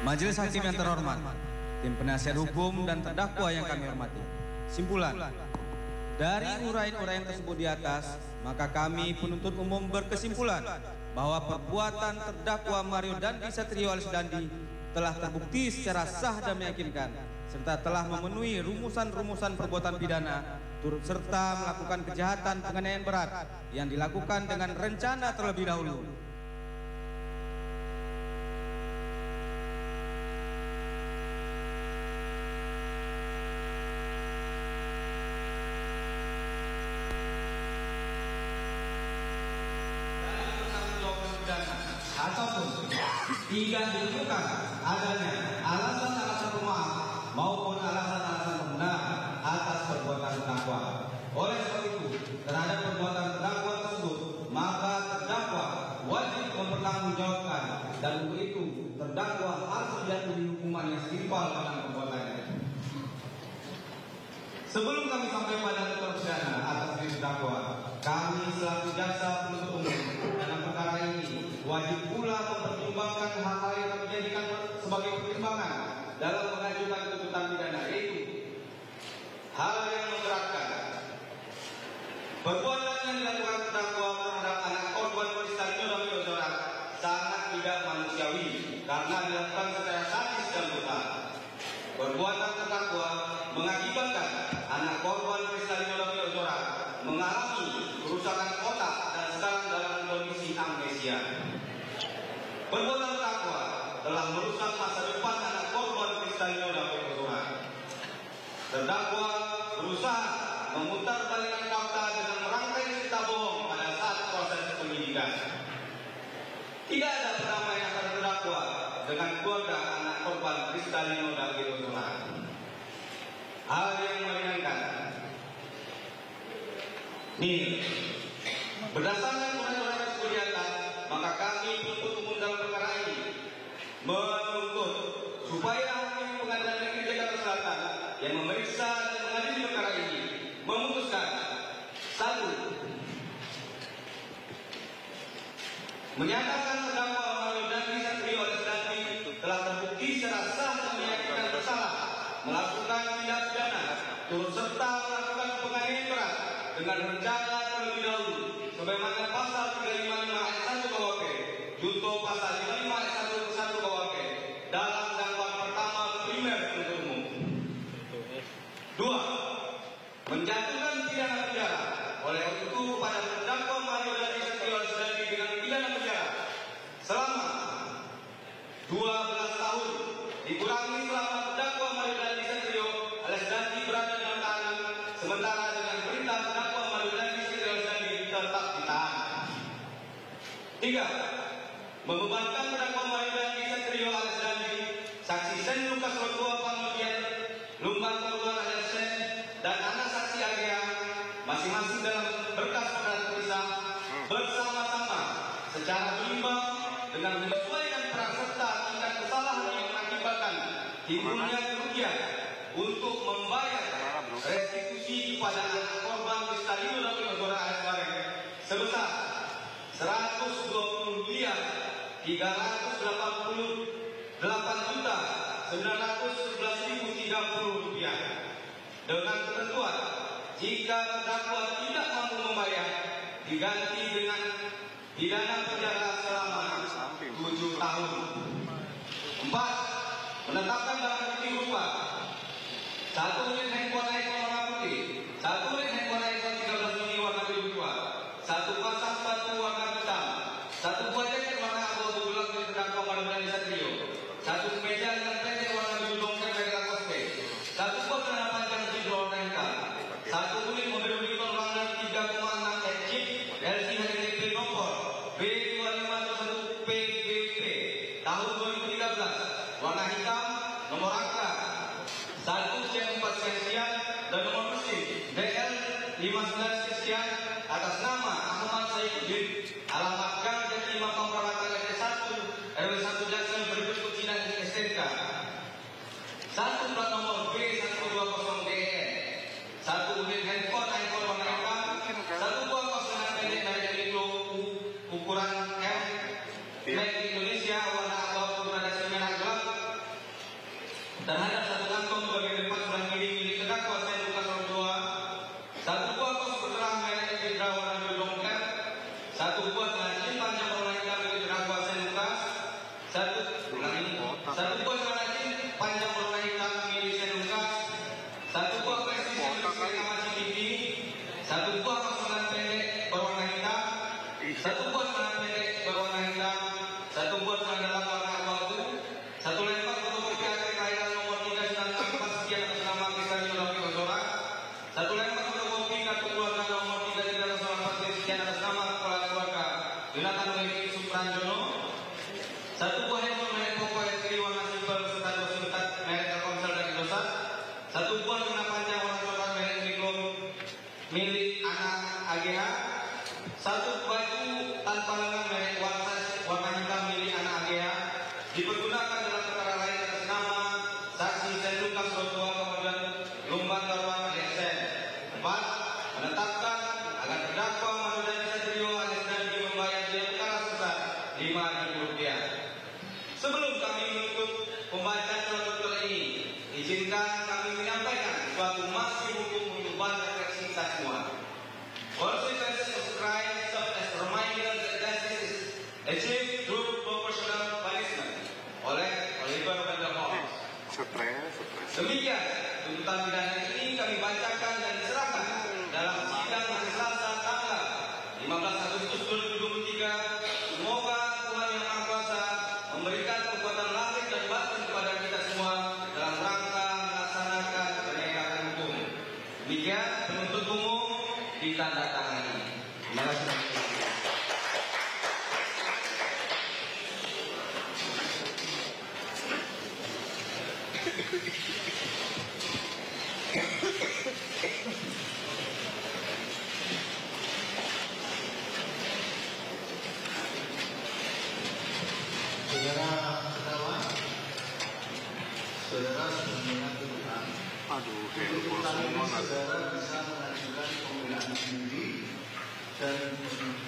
Majelis Hakim yang terhormat, tim penasihat hukum dan terdakwa yang kami hormati. Simpulan, dari uraian-uraian tersebut di atas, maka kami penuntut umum berkesimpulan bahwa perbuatan terdakwa Mario Dandi Satrio alias Dandi telah terbukti secara sah dan meyakinkan, serta telah memenuhi rumusan-rumusan perbuatan pidana, turut serta melakukan kejahatan penganiayaan berat yang dilakukan dengan rencana terlebih dahulu. Ataupun tidak ditemukan adanya alasan-alasan pemaaf maupun alasan-alasan pembenar atas perbuatan terdakwa. Oleh sebab itu, terhadap perbuatan terdakwa tersebut, maka terdakwa wajib mempertanggungjawabkan, dan untuk itu terdakwa harus dijatuhi hukuman yang setimpal dalam perbuatannya. Sebelum kami sampai pada persidangan atas diri terdakwa, kami selaku jaksa penuntut umum dalam perkara ini wajib pula mempertimbangkan hal-hal yang dijadikan sebagai pertimbangan dalam mengajukan tuntutan pidana, yaitu hal yang memberatkan. Perbuatan yang dilakukan terdakwa terhadap anak korban Kristalino dan Yosora sangat tidak manusiawi karena dilakukan secara sadis dan brutal. Perbuatan terdakwa mengakibatkan anak korban Kristalino dan Yosora mengalami kerusakan otak dan sekarang dalam kondisi amnesia. Perbuatan terdakwa telah merusak masa depan anak korban Kristalino dan Yosora. Terdakwa berusaha memutarbalikkan fakta dengan merangkai cerita bohong pada saat proses penyidikan. Tidak ada perdamaian antara terdakwa dengan keluarga anak korban Kristalino dan Yosora. Hal yang meringankan. Berdasarkan undang-undang tersebut di atas, maka kami penuntut umum dalam perkara ini menuntut supaya hakim Pengadilan Negeri Jakarta Selatan yang memeriksa dan mengadili perkara ini memutuskan: 1. Menyatakan terdakwa Mario Dandi Satrio alias Dandi telah terbukti secara sah dan meyakinkan bersalah melakukan tindak pidana turut serta melakukan penganiayaan berat dengan rencana terlebih dahulu sebagaimana pasal 355 ayat 1 KUHP junto pasal 55 ayat 1 KUHP dalam dakwaan pertama primer penuntut umum. 2. Menjatuhkan pidana penjara oleh itu kepada terdakwa Mario Dandi Satrio alias Dandi dengan pidana penjara selama 12 tahun dikurangi selama terdakwa Mario Dandi Satrio alias Dandi berada dalam tahanan, sementara dengan perintah terdakwa Mario Dandi Satrio alias Dandi tetap ditahan. 3. Membebankan terdakwa Mario Dandi Satrio alias Dandi, saksi Sen Lukas Rotua Pangodian Lumbang Keluar alias Sen, dan anak saksi Agea masing-masing dalam berkas perkara terpisah bersama-sama secara berimbang dengan menyesuaikan peran serta tingkat kesalahan yang mengakibatkan timbulnya kerugian untuk membayar restitusi kepada anak korban Kristalino dan Yosora alias Bareng sebesar Rp188.911.030 dengan ketentuan jika terdakwa tidak mampu membayar diganti dengan pidana penjara selama 7 tahun. 4. Menetapkan barang bukti berupa 1 unit handphone iPhone warna putih, 1 unit handphone iPhone 13 mini warna biru tua, 1 pasang sepatu warna hitam, 1 buah jaket warna abu-abu gelap milik terdakwa Mario Dandi Satrio, 1 kemeja dengan peci warna biru dongker merek Lacoste, 1 buah celana panjang hijau warna hitam, 1 unit mobil Victor warna 3,6 Jeep LC HDP nomor B2521PBP tahun 2013 warna hitam, nomor angka 1 C4 sekian dan nomor mesin DL 59 sekian atas nama Ahmad Saifuddin, alamat Gang Jati Makam Perapatan RT 1 RW 1 Jaksel berikut Kucina STNK. 1 plat nomor B120DN, 1 unit handphone iPhone warna hitam, 1 buah kaos lengan pendek dari Uniqlo ukuran M Made in Indonesia warna abu-abu gradasi merah gelap Satu buah celana jeans panjang berwarna hitam milik Senungkas, satu buah presisi milik Kamasi TV, satu buah pasukan pendek berwarna hitam, satu buah celana pendek berwarna hitam, satu buah celana dalam warna abu-abu, satu lembar fotokopi akte kelahiran nomor 394 sekian atas nama Kristianio David Ozora, satu lembar fotokopi kartu keluarga nomor 3384 sekian atas nama kepala keluarga Jonathan Wegi Supranjono, satu buah handphone merek Poco S3 warna silver beserta 2 SIM card merek Telkomsel dan Indosat, satu buah celana panjang warna coklat merek Tricom milik anak AGH, satu baju tanpa lengan merek Warsize warna hitam milik anak AGH dipergunakan dalam perkara lain atas nama saksi Senungkas Joshua kemudian Lumban Darwan Alexen. 4. Menetapkan agar terdakwa Manudani Satrio alias Dandi membayar biaya perkara sebesar Rp5.000. Sebelum kami menutup pembacaan tuntutan ini, izinkan kami menyampaikan suatu masih hukum untuk bahan refleksi kita semua. Consequences of crime serve as reminders that justice is achieved through proportional punishment oleh Oliver Vanderhoff. Demikian tuntutan pidana ini kami bacakan dan diserahkan dalam sidang hari Selasa tanggal 15 Agustus 2023. Semoga Tuhan Yang Maha Kuasa memberikan kekuatan langit dan batin kepada kita semua dalam rangka melaksanakan penegakan hukum. Demikian penuntut umum ditandatangani. Terima kasih. Saudara sudah mendengar tuntutan. Tuntutan ini saudara bisa mengajukan pembelaan sendiri dan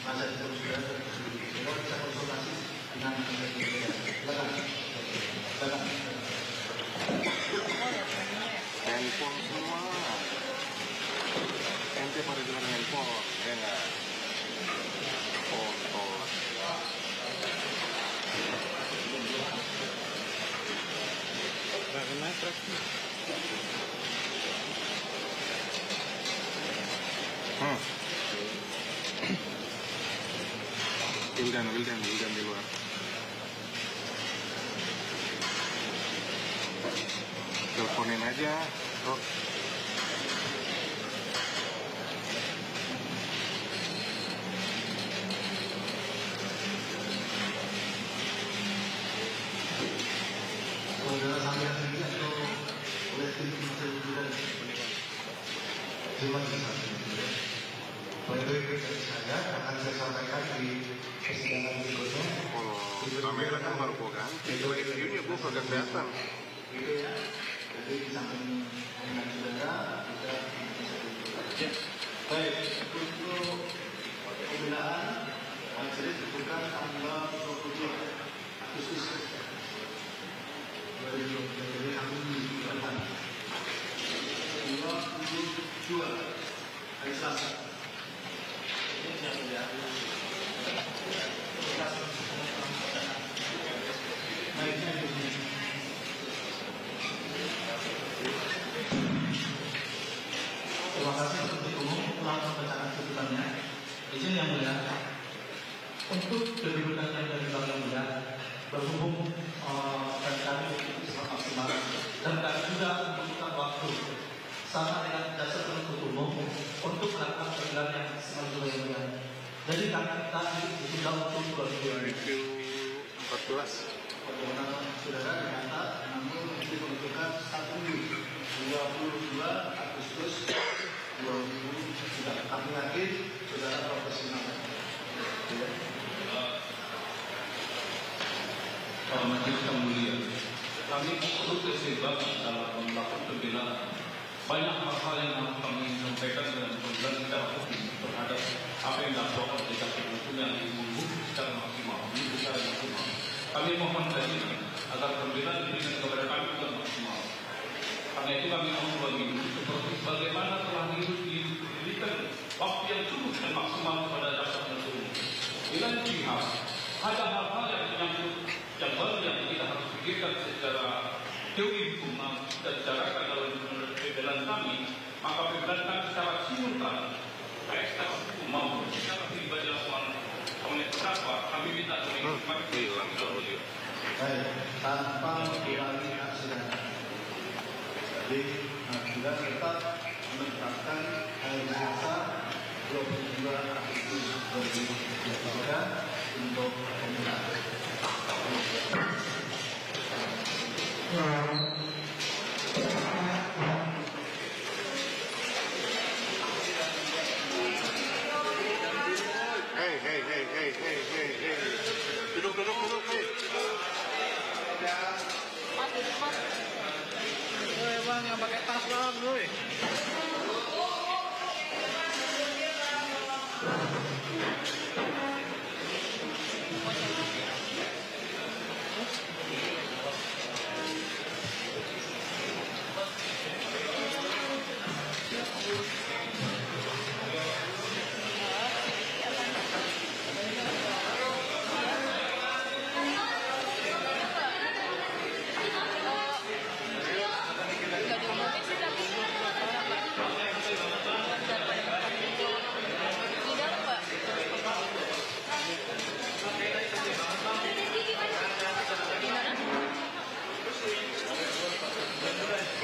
masa itu saudara tersendiri. Saudara bisa konsultasi dengan silakan. Handphone semua. Ente pada jual handphone, ya enggak? Foto. Kena truk. Wildan di luar. Teleponin aja, bro. Saudara sampai sendiri atau oleh tim penyidikan? Terima kasih. Baik-baik dari saya akan saya sampaikan di persidangan berikutnya. Kalau kamera kan baru gua ganti. Itu videonya gua kagak kelihatan. Gitu ya. Jadi di samping dengan saudara kita bisa ditentukan. Baik, untuk pembelaan majelis dibuka tanggal 27 Agustus 2023. Jadi kami dibutuhkan 22 hari Selasa. Terima kasih untuk umum telah membacakan tuntutannya. Izin yang mulia, untuk kedudukan yang dari yang mulia berhubung dan kami sangat maksimal dan kami juga membutuhkan waktu sama dengan dasar penuntut umum untuk melakukan pembelaan yang maksimal yang mulia. Jadi kami ditunda untuk 2014. Permohonan saudara dicatat namun diperuntukkan 22 Agustus 2003. Kami yakin saudara profesional. Majelis yang mulia, kami perlu terlibat dalam melakukan pembelaan. Banyak hal-hal yang harus kami sampaikan dalam pembelaan secara hukum terhadap apa yang dilakukan oleh jaksa penuntut yang dihukum secara maksimal. Kami mohon kajian agar pembelaan diberikan kepada kami dengan maksimal. Karena itu kami mohon begini, seperti bagaimana telah diberikan waktu yang cukup dan maksimal kepada jaksa penuntut umum. Dengan pihak ada hal-hal yang menyangkut yang baru pikirkan secara teori hukum kita bicarakan kalau menurut pembelaan kami, maka pembelaan kami secara simultan baik secara hukum maupun secara pribadi laporan oleh terdakwa kami minta Baik, tanpa mengurangi hak sedangkan. Jadi, kita tetap menetapkan hari Selasa 22 Agustus 2023 untuk pemilihan. Hey. Duduk, hey. Bang, yang pakai tas bang,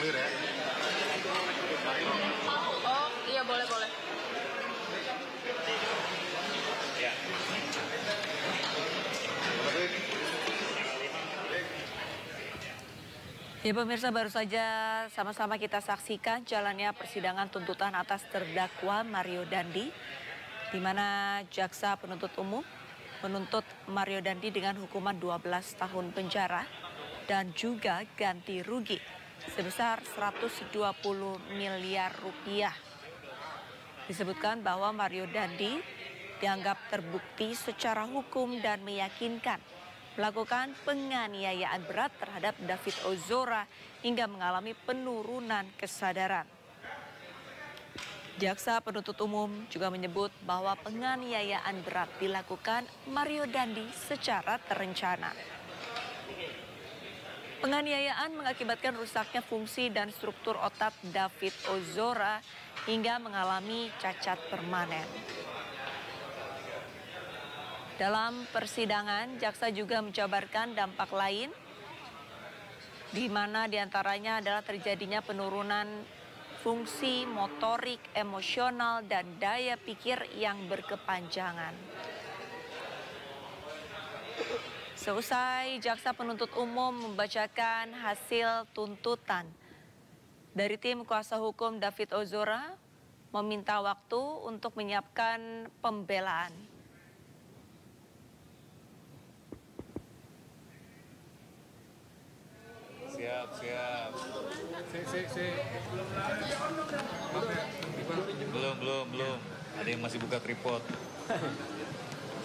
Clear ya? Oh iya boleh. Ya pemirsa, baru saja sama-sama kita saksikan jalannya persidangan tuntutan atas terdakwa Mario Dandi, di mana jaksa penuntut umum menuntut Mario Dandi dengan hukuman 12 tahun penjara dan juga ganti rugi sebesar 120 miliar rupiah. Disebutkan bahwa Mario Dandi dianggap terbukti secara hukum dan meyakinkan melakukan penganiayaan berat terhadap David Ozora hingga mengalami penurunan kesadaran. Jaksa penuntut umum juga menyebut bahwa penganiayaan berat dilakukan Mario Dandi secara terencana. Penganiayaan mengakibatkan rusaknya fungsi dan struktur otak David Ozora hingga mengalami cacat permanen. Dalam persidangan, jaksa juga menjabarkan dampak lain, di mana diantaranya adalah terjadinya penurunan fungsi motorik, emosional, dan daya pikir yang berkepanjangan. Seusai jaksa penuntut umum membacakan hasil tuntutan dari tim kuasa hukum David Ozora, meminta waktu untuk menyiapkan pembelaan. Siap. Belum. Ada yang masih buka tripod.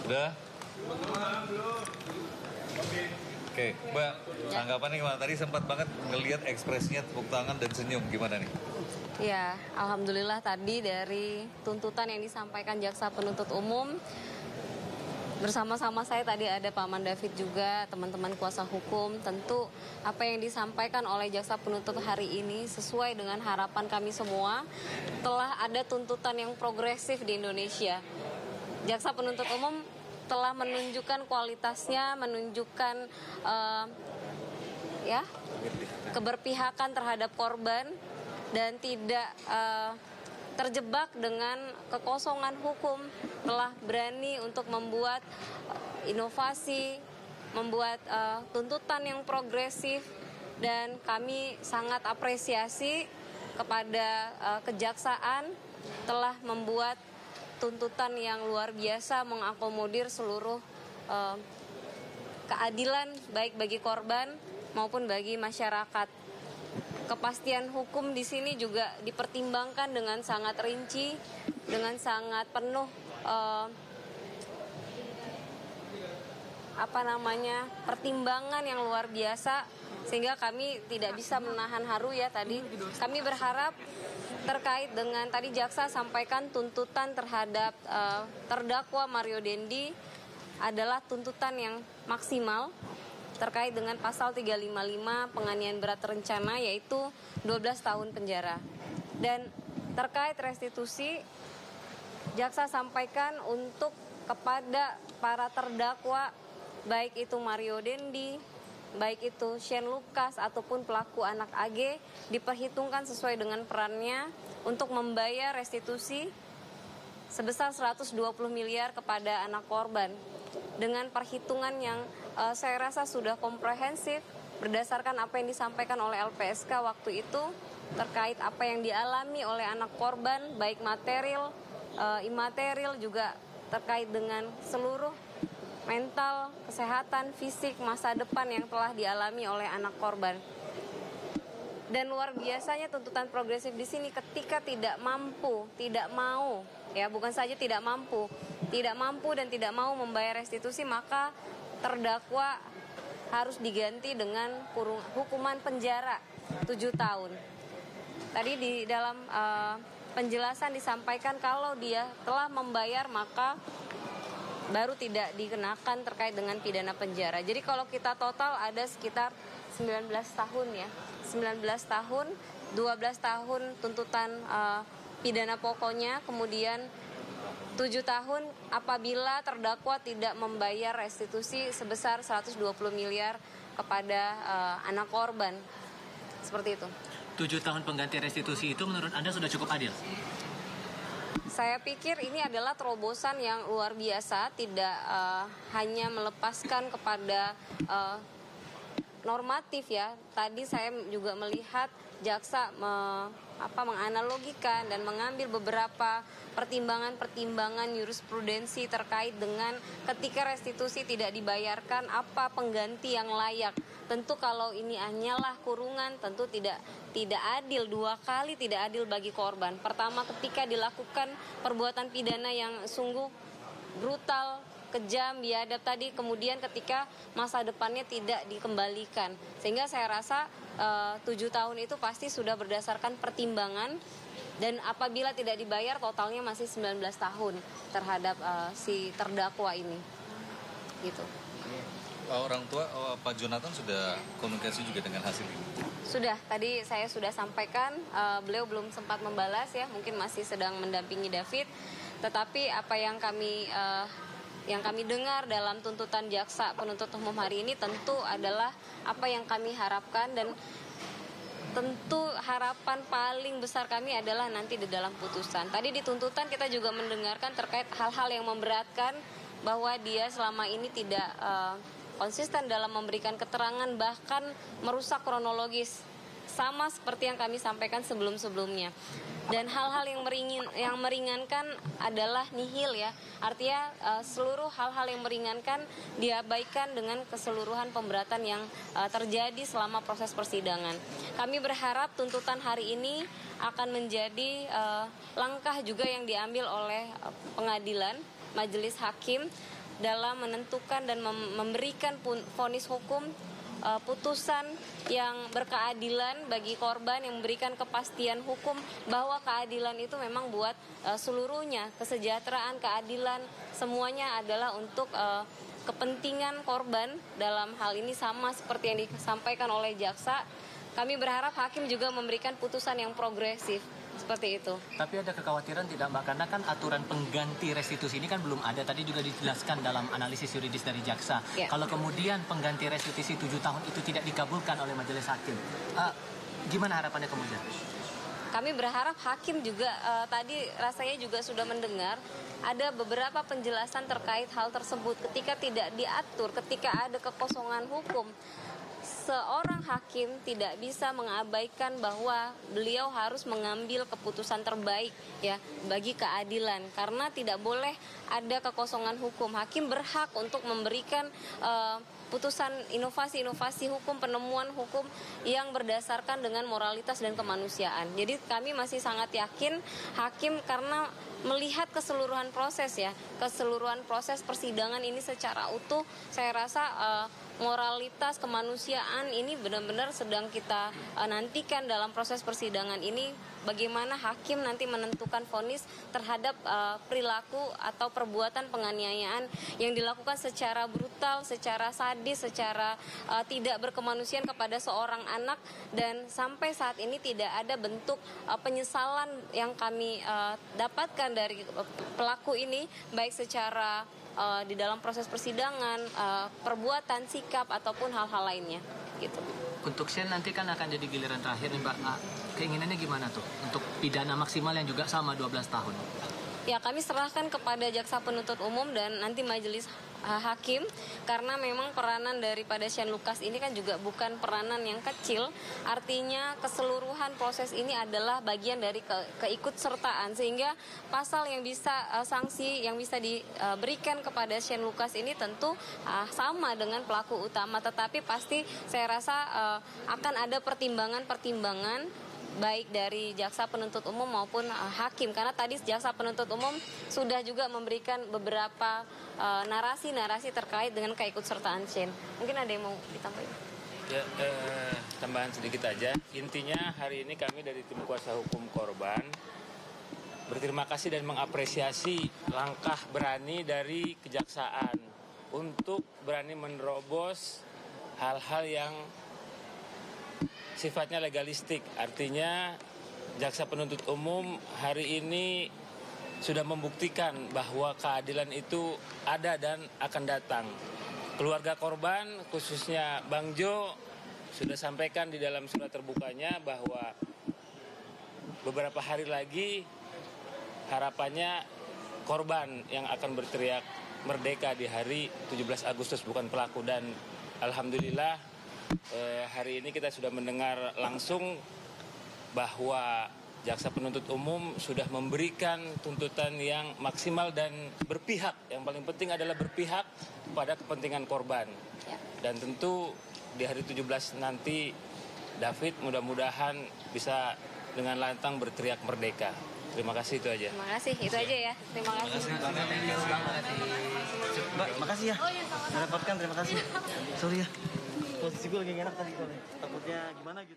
Sudah? Oke, Mbak, tanggapannya gimana? Tadi sempat banget ngelihat ekspresinya, tepuk tangan dan senyum. Gimana nih? Ya, alhamdulillah tadi dari tuntutan yang disampaikan jaksa penuntut umum, bersama-sama saya tadi ada Paman David juga, teman-teman kuasa hukum. Tentu apa yang disampaikan oleh jaksa penuntut hari ini sesuai dengan harapan kami semua. Telah ada tuntutan yang progresif di Indonesia. Jaksa penuntut umum telah menunjukkan kualitasnya, menunjukkan keberpihakan terhadap korban dan tidak terjebak dengan kekosongan hukum, telah berani untuk membuat inovasi, membuat tuntutan yang progresif, dan kami sangat apresiasi kepada kejaksaan telah membuat tuntutan yang luar biasa mengakomodir seluruh keadilan baik bagi korban maupun bagi masyarakat. Kepastian hukum di sini juga dipertimbangkan dengan sangat rinci, dengan sangat penuh pertimbangan yang luar biasa, sehingga kami tidak bisa menahan haru ya tadi. Kami berharap terkait dengan tadi jaksa sampaikan tuntutan terhadap terdakwa Mario Dandi adalah tuntutan yang maksimal, terkait dengan pasal 355 penganiayaan berat terencana, yaitu 12 tahun penjara. Dan terkait restitusi, jaksa sampaikan untuk kepada para terdakwa, baik itu Mario Dendi, baik itu Shane Lucas ataupun pelaku anak AG, diperhitungkan sesuai dengan perannya untuk membayar restitusi sebesar 120 miliar kepada anak korban. Dengan perhitungan yang saya rasa sudah komprehensif berdasarkan apa yang disampaikan oleh LPSK waktu itu terkait apa yang dialami oleh anak korban, baik material, imaterial, juga terkait dengan seluruh mental, kesehatan, fisik, masa depan yang telah dialami oleh anak korban. Dan luar biasanya tuntutan progresif di sini ketika tidak mampu, tidak mau, ya bukan saja tidak mampu dan tidak mau membayar restitusi, maka terdakwa harus diganti dengan hukuman penjara 7 tahun. Tadi di dalam penjelasan disampaikan kalau dia telah membayar maka baru tidak dikenakan terkait dengan pidana penjara. Jadi kalau kita total ada sekitar 19 tahun ya. 19 tahun, 12 tahun tuntutan pidana pokoknya, kemudian 7 tahun apabila terdakwa tidak membayar restitusi sebesar 120 miliar kepada anak korban. Seperti itu. 7 tahun pengganti restitusi itu menurut Anda sudah cukup adil? Saya pikir ini adalah terobosan yang luar biasa, tidak hanya melepaskan kepada normatif ya. Tadi saya juga melihat jaksa menganalogikan dan mengambil beberapa pertimbangan jurisprudensi terkait dengan ketika restitusi tidak dibayarkan apa pengganti yang layak. Tentu kalau ini hanyalah kurungan tentu tidak adil, 2 kali tidak adil bagi korban. Pertama ketika dilakukan perbuatan pidana yang sungguh brutal, kejam, biadab tadi, kemudian ketika masa depannya tidak dikembalikan. Sehingga saya rasa 7 tahun itu pasti sudah berdasarkan pertimbangan, dan apabila tidak dibayar totalnya masih 19 tahun terhadap si terdakwa ini. Gitu. Orang tua Pak Jonathan sudah komunikasi juga dengan hasil ini? Sudah, tadi saya sudah sampaikan, beliau belum sempat membalas ya, mungkin masih sedang mendampingi David. Tetapi apa yang kami dengar dalam tuntutan jaksa penuntut umum hari ini tentu adalah apa yang kami harapkan, dan tentu harapan paling besar kami adalah nanti di dalam putusan. Tadi di tuntutan kita juga mendengarkan terkait hal-hal yang memberatkan, bahwa dia selama ini tidak konsisten dalam memberikan keterangan, bahkan merusak kronologis, sama seperti yang kami sampaikan sebelum-sebelumnya. Dan hal-hal yang meringankan adalah nihil ya, artinya seluruh hal-hal yang meringankan diabaikan dengan keseluruhan pemberatan yang terjadi selama proses persidangan. Kami berharap tuntutan hari ini akan menjadi langkah juga yang diambil oleh pengadilan, majelis hakim dalam menentukan dan memberikan vonis hukum, putusan yang berkeadilan bagi korban, yang memberikan kepastian hukum bahwa keadilan itu memang buat seluruhnya, kesejahteraan, keadilan, semuanya adalah untuk kepentingan korban. Dalam hal ini sama seperti yang disampaikan oleh jaksa, kami berharap hakim juga memberikan putusan yang progresif. Seperti itu. Tapi ada kekhawatiran tidak Mbak? Karena kan aturan pengganti restitusi ini kan belum ada. Tadi juga dijelaskan dalam analisis yuridis dari jaksa. Ya. Kalau kemudian pengganti restitusi 7 tahun itu tidak dikabulkan oleh majelis hakim, gimana harapannya kemudian? Kami berharap hakim juga tadi rasanya juga sudah mendengar ada beberapa penjelasan terkait hal tersebut. Ketika tidak diatur, ketika ada kekosongan hukum, seorang hakim tidak bisa mengabaikan bahwa beliau harus mengambil keputusan terbaik ya bagi keadilan, karena tidak boleh ada kekosongan hukum. Hakim berhak untuk memberikan putusan inovasi hukum, penemuan hukum yang berdasarkan dengan moralitas dan kemanusiaan. Jadi kami masih sangat yakin hakim, karena melihat keseluruhan proses ya, keseluruhan proses persidangan ini secara utuh, saya rasa moralitas kemanusiaan ini benar-benar sedang kita nantikan dalam proses persidangan ini, bagaimana hakim nanti menentukan vonis terhadap perilaku atau perbuatan penganiayaan yang dilakukan secara brutal, secara sadis sadis, secara tidak berkemanusiaan kepada seorang anak, dan sampai saat ini tidak ada bentuk penyesalan yang kami dapatkan dari pelaku ini, baik secara di dalam proses persidangan, perbuatan, sikap, ataupun hal-hal lainnya. Gitu. Untuk Shane nanti kan akan jadi giliran terakhir nih Mbak. Keinginannya gimana tuh untuk pidana maksimal yang juga sama 12 tahun? Ya, kami serahkan kepada jaksa penuntut umum dan nanti majelis hakim, karena memang peranan daripada Shane Lucas ini kan juga bukan peranan yang kecil. Artinya keseluruhan proses ini adalah bagian dari keikutsertaan, sehingga pasal yang bisa sanksi yang bisa diberikan kepada Shane Lucas ini tentu sama dengan pelaku utama, tetapi pasti saya rasa akan ada pertimbangan baik dari jaksa penuntut umum maupun hakim, karena tadi jaksa penuntut umum sudah juga memberikan beberapa narasi-narasi terkait dengan keikutsertaan Shane. Mungkin ada yang mau ditambahin? Ya, tambahan sedikit aja. Intinya hari ini kami dari tim kuasa hukum korban berterima kasih dan mengapresiasi langkah berani dari kejaksaan untuk berani menerobos hal-hal yang sifatnya legalistik. Artinya jaksa penuntut umum hari ini sudah membuktikan bahwa keadilan itu ada dan akan datang. Keluarga korban, khususnya Bang Jo, sudah sampaikan di dalam surat terbukanya bahwa beberapa hari lagi harapannya korban yang akan berteriak merdeka di hari 17 Agustus, bukan pelaku. Dan alhamdulillah hari ini kita sudah mendengar langsung bahwa jaksa penuntut umum sudah memberikan tuntutan yang maksimal dan berpihak. Yang paling penting adalah berpihak kepada kepentingan korban. Dan tentu di hari 17 nanti David mudah-mudahan bisa dengan lantang berteriak merdeka. Terima kasih, itu aja. Terima kasih, itu aja ya. Terima kasih. Mbak, makasih ya. Merepotkan, terima kasih. Sorry ya. Posisi gue lagi enak tadi, takutnya gimana gitu.